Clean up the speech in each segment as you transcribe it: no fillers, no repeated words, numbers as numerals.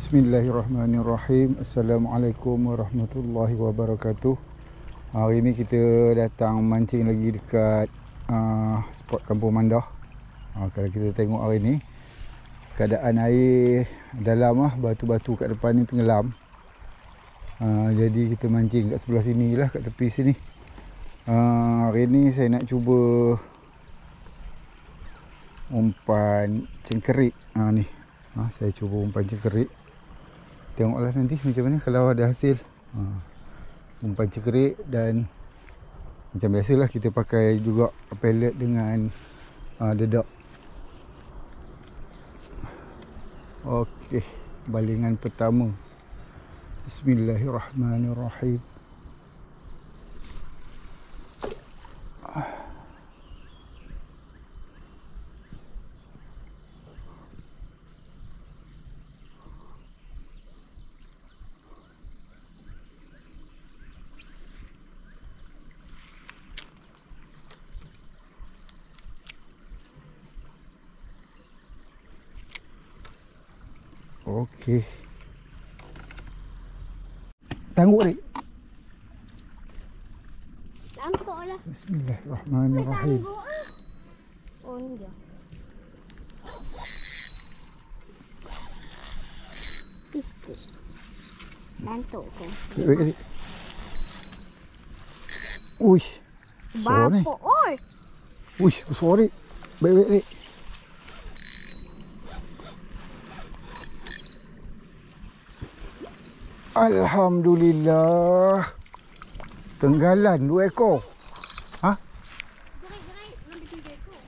Bismillahirrahmanirrahim. Assalamualaikum warahmatullahi wabarakatuh. Hari ni kita datang mancing lagi dekat spot Kampung Mandah. Kalau kita tengok hari ni keadaan air dalam batu-batu kat depan ni tenggelam. Jadi kita mancing kat sebelah sini lah, kat tepi sini. Hari ni saya nak cuba umpan cengkerik. Ni saya cuba umpan cengkerik. Tengoklah nanti macam mana kalau ada hasil. Umpan cengkerik, dan macam biasalah kita pakai juga pellet dengan dedak. Okey, balingan pertama. Bismillahirrahmanirrahim. Okey. Tangguh dik. Nampaklah. Bismillahirrahmanirrahim. Oh ni dia. Pistik. Lantuk kan. Wait dik. Uish. Besar ni. Bapok oi. Uish, besar dik. Baik-baik dik. Alhamdulillah. Tenggalan 2 ekor. Gerai-gerai lebih 3 ekor.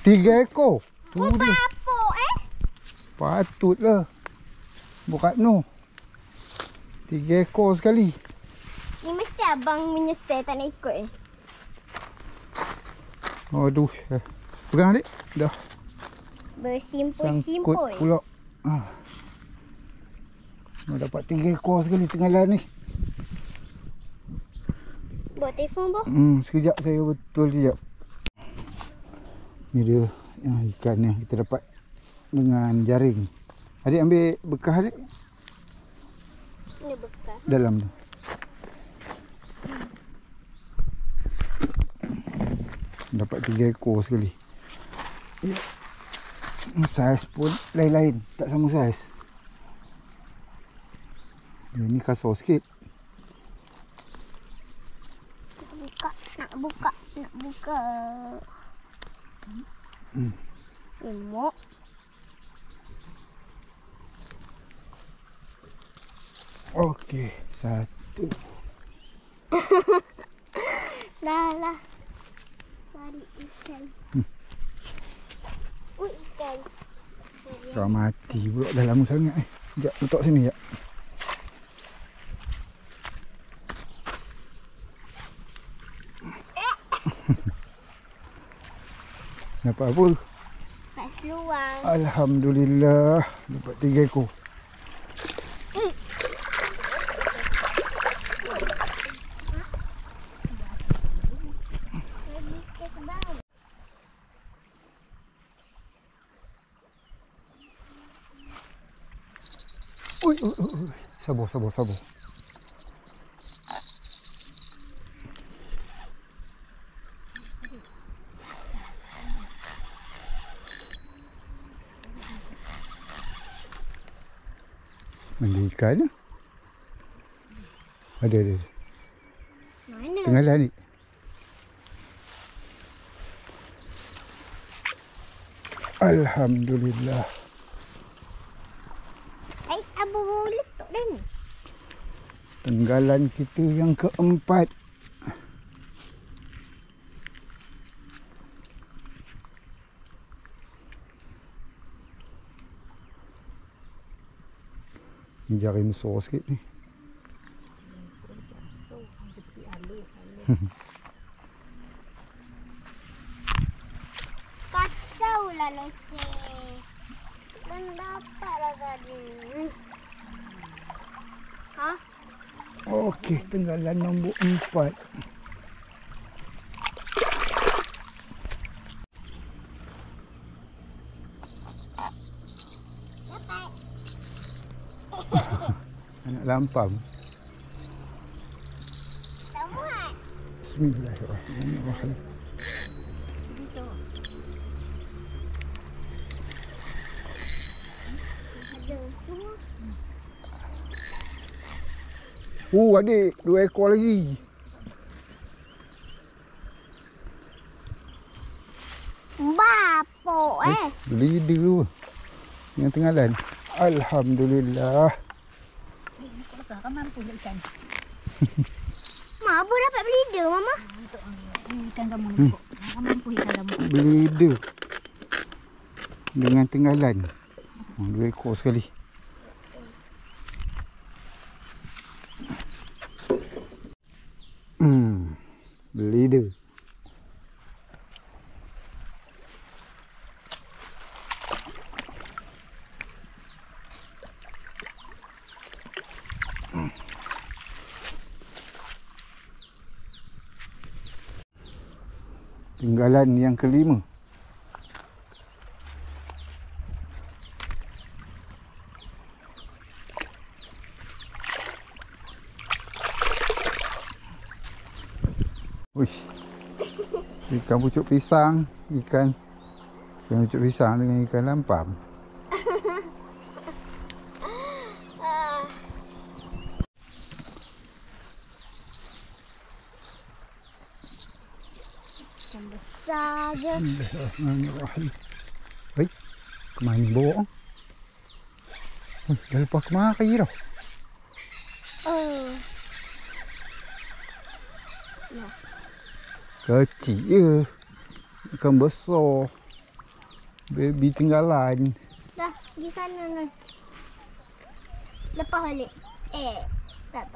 3 ekor. Tu dia. Bapok Patutlah. Bukan no. 3 ekor sekali. Ni mesti abang menyesal tak nak ikut Aduh. Pegang dik. Dah. Sangkut Bersimpul-simpul. pula. Dapat 3 ekor sekali tenggalan ni. Buat telefon boh. Sekejap saya betul sekejap. Ni dia ikan yang kita dapat dengan jaring. Adik ambil bekas adik Ni bekas. dalam tu. Dapat 3 ekor sekali. Saiz pun lain-lain, tak sama saiz. Ini kasar sikit. Nak buka. Emok. Okey, 1. Dah. Cari ikan. Ikan. Dah mati pula, dah lama sangat Sekejap, letak sini sekejap. Dapat apa? Kat seluar. Alhamdulillah, dapat 3 ekor. Ui. Sabar. Mana ikan ni? Ada. Mana? Tenggalan ni. Alhamdulillah. Abang letak dah ni. Tenggalan kita yang keempat. Ni jaring besar sikit ni. Kacau lah loceng. Dan dapatlah tadi. Okey, tenggalan nombor 4. Anak lampam. Tak muat. Bismillahirrahmanirrahim. Itu. Ada semua. Adik, 2 ekor lagi. Bapok Leader tu. Yang tenggalan. Alhamdulillah. Kan mampu je ikan. Mak, Abu dapat bleeder, Mama. Ikan kamu ni. Kan mampu ikan kamu. Leader. Dengan tenggalan. 2 ekor sekali. Leader. Tinggalan yang kelima. Uish. Ikan pucuk pisang, ikan pucuk pisang dengan ikan lampam. Ikan besar je. Bismillahirrahmanirrahim. Baik, kemana ni bawa? Dah lepas kemari dah. Oh. Ya. Kecil je. Ikan besar. Baby tinggalan. Dah, pergi sana ni. Lepas balik. Tak.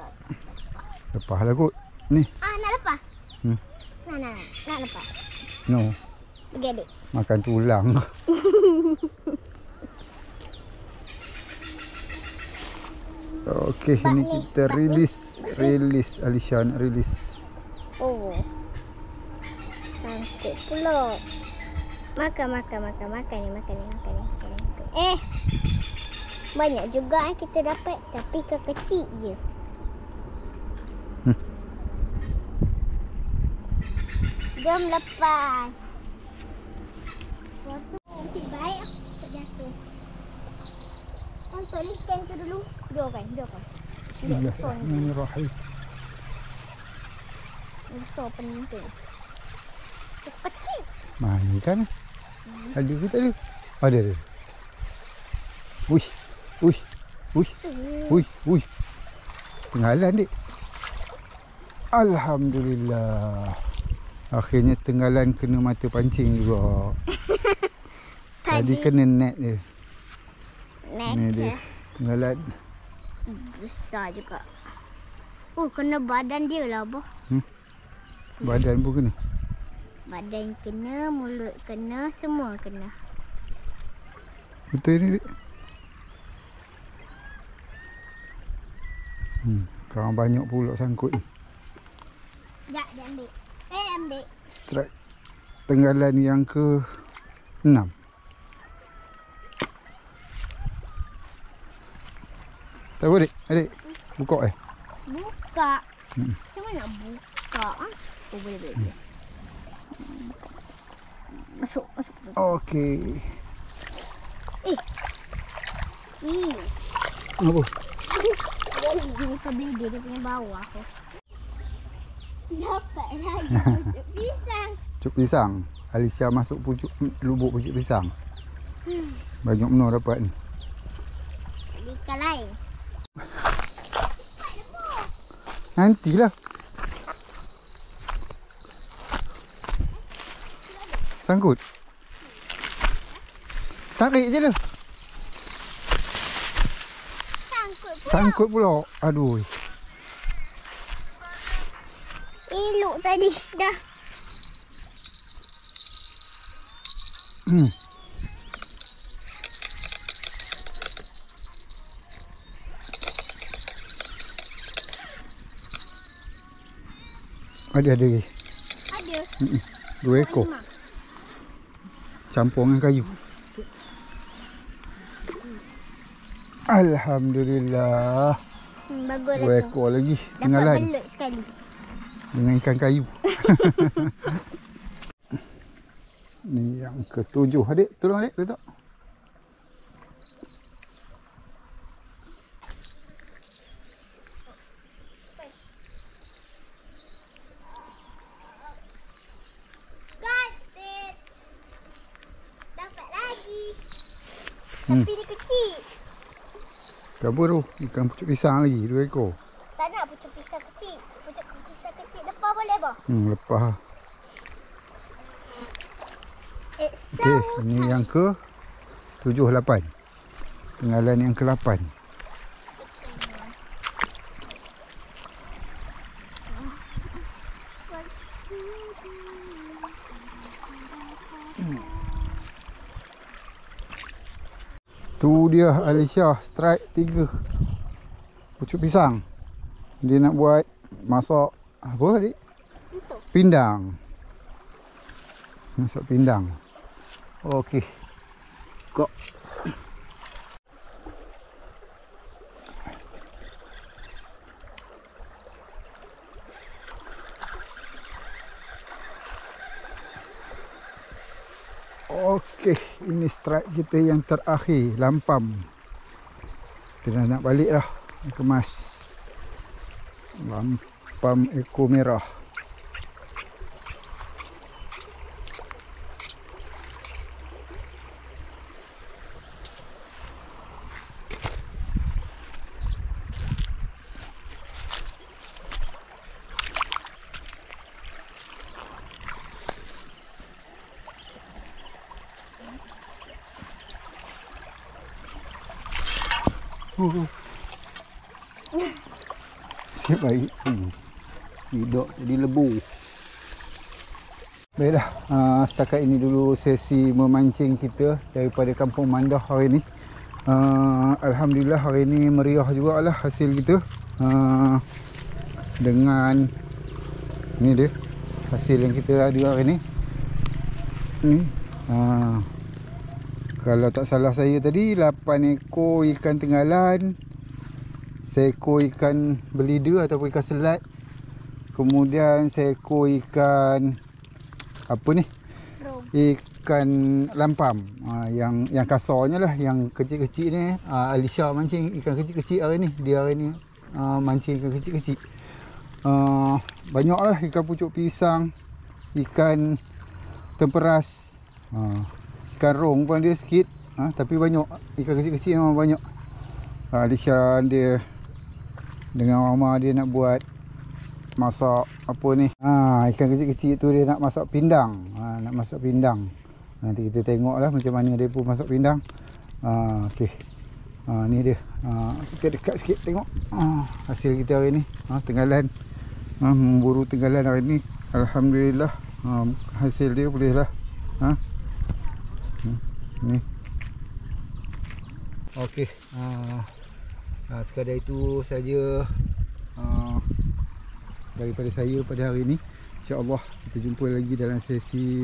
Lepas lah kot. Ni. Nak lepas? Hmm. Nak lepas. No. Pergi adik. Makan tulang. Okey, ni kita rilis Alisha nak rilis. Oh. Sangkut pula. Makan ni. Banyak juga kita dapat, tapi kecil je. Jom lepas. Baik tak jatuh. Untuk ikan tu dulu. Dua kan. Bismillahirrahmanirrahim. Besar penting. Kecil. Mana kan? Ada ke tak ada? Ada. Uish. Tenggalan dik. Alhamdulillah. Akhirnya tenggalan kena mata pancing juga. Tadi kena net dia. Ni dia. Tenggalan. Besar juga. Kena badan dia lah, Abah. Badan pun kena. Badan kena, mulut kena, semua kena. Betul ni dik. Korang banyak pula sangkut ni. Sekejap dia ambil. Ambil. Strike tenggalan yang ke-6. Tak apa adik? Buka Buka. Macam mana nak buka? Boleh. Masuk. Okey. Apa? Dia buka bleeder dia punya bawah aku. Dapat lagi pucuk pisang. Pucuk pisang. Alisha masuk lubuk pucuk pisang. Banyak benar dapat ni. Ikan lain. Nantilah. Sangkut. Tarik je lah. Sangkut pula. Aduh. Elok tadi dah. Ada lagi. Ada. 2 ekor. Campur dengan kayu. Alhamdulillah. Bagus 2 lah tu. ekor lagi Dapat tinggalan belut sekali. dengan ikan kayu. Ni yang ke-7 adik. Tolong adik letak. Dapat lagi. Hmm. Tapi dia kecil. Apa tu? Ikan pucuk pisang lagi 2 ekor. Tak nak pucuk pisang kecil. Pucuk pisang kecil lepas boleh bah? Lepas lah. It's so Okey, ini yang ke 7, 8. Tinggalan yang ke-8. Tu dia Alicia strike 3 pucuk pisang. Dia nak buat masak apa adik? Pindang. Masak pindang. Okey. Kok. Okey, ini strike kita yang terakhir, lampam. Kita nak balik dah, kemas. Lampam ekor merah. Siap baik. Hidup jadi lebu. Baiklah, setakat ini dulu sesi memancing kita daripada Kampung Mandah hari ni. Alhamdulillah hari ni meriah jugalah hasil kita. Dengan ni dia hasil yang kita ada hari ni. Ni kalau tak salah saya tadi 8 ekor ikan tenggalan, seekor ikan belida ataupun ikan selat, kemudian seekor ikan apa ni, ikan lampam. Yang kasarnya lah, yang kecil-kecil ni Alicia mancing ikan kecil-kecil hari ni. Dia hari ni mancing ikan kecil-kecil. Banyaklah ikan pucuk pisang, ikan temperas, ikan rong pun dia sikit, tapi banyak. Ikan kecil-kecil memang banyak. Alicia dia dengan mama dia nak buat masak apa ni, ikan kecil-kecil tu dia nak masak pindang. Nak masak pindang. Nanti kita tengok lah macam mana dia pun masak pindang. Okey, ni dia. Kita dekat sikit tengok hasil kita hari ni. Tenggalan, memburu tenggalan hari ni. Alhamdulillah, hasil dia boleh lah. Ni. Okey, sekadar itu saja daripada saya pada hari ini. InsyaAllah kita jumpa lagi dalam sesi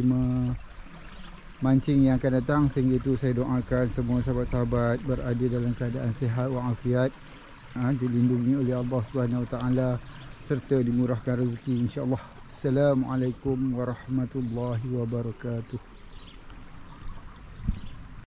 mancing yang akan datang. Sehingga itu saya doakan semua sahabat-sahabat berada dalam keadaan sihat walafiat, dilindungi oleh Allah Subhanahu Wa Taala serta dimurahkan rezeki insya-Allah. Assalamualaikum warahmatullahi wabarakatuh.